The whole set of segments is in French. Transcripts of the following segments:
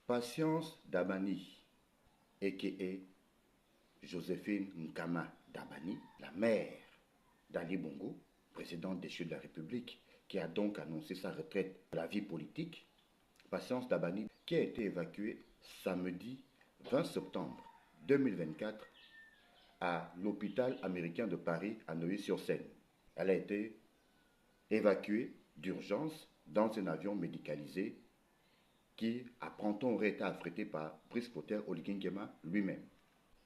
Patience Dabani, a.k.a. Joséphine Nkama Dabani, la mère d'Ali Bongo, président déchu de la République, qui a donc annoncé sa retraite de la vie politique. Patience Dabani, qui a été évacuée samedi 20 septembre 2024 à l'hôpital américain de Paris à Neuilly-sur-Seine. Elle a été évacuée d'urgence dans un avion médicalisé qui, apprend-on, aurait été affrété par Brice Clotaire Oligui Nguema lui-même.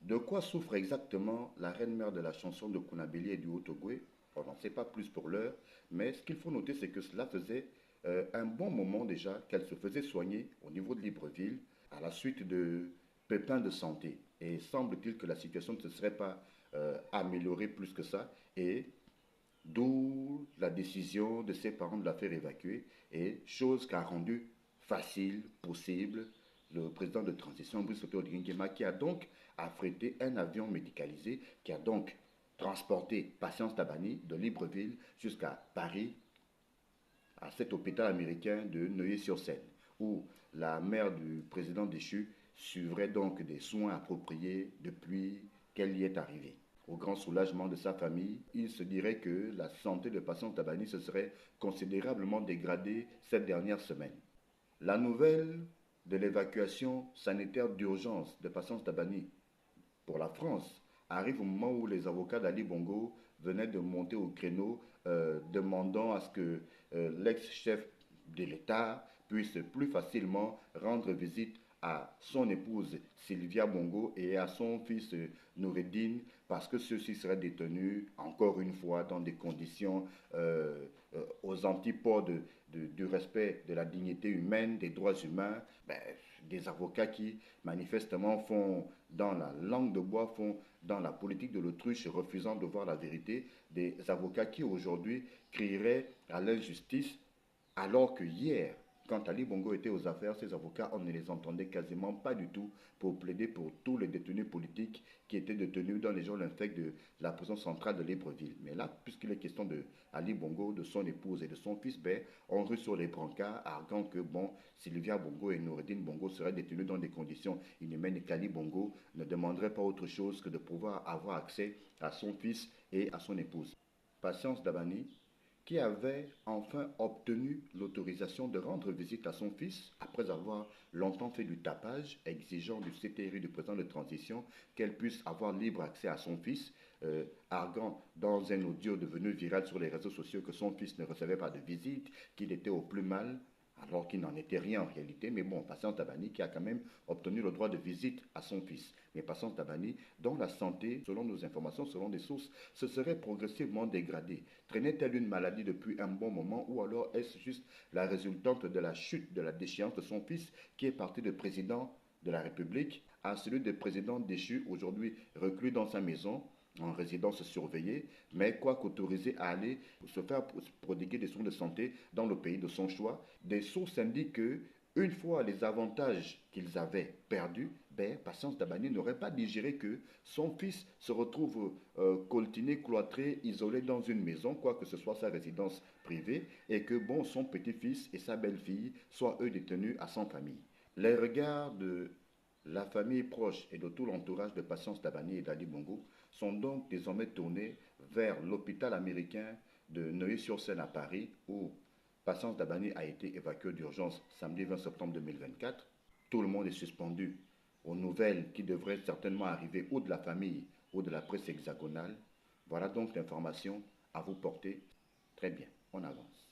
De quoi souffre exactement la reine-mère de la chanson de Kounabeli et du Haut-Ogooué? On n'en sait pas plus pour l'heure, mais ce qu'il faut noter, c'est que cela faisait un bon moment déjà qu'elle se faisait soigner au niveau de Libreville à la suite de pépins de santé. Et semble-t-il que la situation ne se serait pas améliorée plus que ça, et d'où la décision de ses parents de la faire évacuer, et chose qu'a rendu facile, possible, le président de transition, Brice Oligui Nguema, qui a donc affrété un avion médicalisé, qui a donc transporté Patience Dabani de Libreville jusqu'à Paris, à cet hôpital américain de Neuilly-sur-Seine, où la mère du président déchu suivrait donc des soins appropriés depuis qu'elle y est arrivée. Au grand soulagement de sa famille, il se dirait que la santé de Patience Dabani se serait considérablement dégradée cette dernière semaine. La nouvelle de l'évacuation sanitaire d'urgence de Patience Dabani pour la France arrive au moment où les avocats d'Ali Bongo venaient de monter au créneau demandant à ce que l'ex-chef de l'État puisse plus facilement rendre visite à son épouse Sylvia Bongo et à son fils Noureddine, parce que ceux-ci seraient détenus, encore une fois, dans des conditions aux antipodes du respect de la dignité humaine, des droits humains. Des avocats qui manifestement font dans la langue de bois, font dans la politique de l'autruche, refusant de voir la vérité, des avocats qui aujourd'hui crieraient à l'injustice, alors que hier, quand Ali Bongo était aux affaires, ses avocats, on ne les entendait quasiment pas du tout pour plaider pour tous les détenus politiques qui étaient détenus dans les geôles infectes de la prison centrale de Libreville. Mais là, puisqu'il est question de Ali Bongo, de son épouse et de son fils, on rue sur les brancards, arguant que Sylvia Bongo et Noureddine Bongo seraient détenus dans des conditions inhumaines et qu'Ali Bongo ne demanderait pas autre chose que de pouvoir avoir accès à son fils et à son épouse. Patience Dabani, qui avait enfin obtenu l'autorisation de rendre visite à son fils, après avoir longtemps fait du tapage, exigeant du CTRI, du président de transition, qu'elle puisse avoir libre accès à son fils, arguant dans un audio devenu viral sur les réseaux sociaux que son fils ne recevait pas de visite, qu'il était au plus mal, alors qu'il n'en était rien en réalité. Mais Patience Dabani qui a quand même obtenu le droit de visite à son fils. Mais Patience Dabani, dont la santé, selon nos informations, selon des sources, se serait progressivement dégradée. Traînait-elle une maladie depuis un bon moment, ou alors est-ce juste la résultante de la chute, de la déchéance de son fils, qui est parti de président de la République à celui de président déchu, aujourd'hui reclus dans sa maison, en résidence surveillée, mais quoique autorisé à aller se faire prodiguer des soins de santé dans le pays de son choix. Des sources indiquent que, une fois les avantages qu'ils avaient perdus, Patience Dabani n'aurait pas digéré que son fils se retrouve coltiné, cloîtré, isolé dans une maison, quoi que ce soit sa résidence privée, et que son petit-fils et sa belle-fille soient eux détenus à son famille. Les regards de la famille proche et de tout l'entourage de Patience Dabani et d'Ali Bongo sont donc désormais tournés vers l'hôpital américain de Neuilly-sur-Seine à Paris, où Patience Dabani a été évacuée d'urgence samedi 20 septembre 2024. Tout le monde est suspendu aux nouvelles qui devraient certainement arriver ou de la famille ou de la presse hexagonale. Voilà donc l'information à vous porter. Très bien, on avance.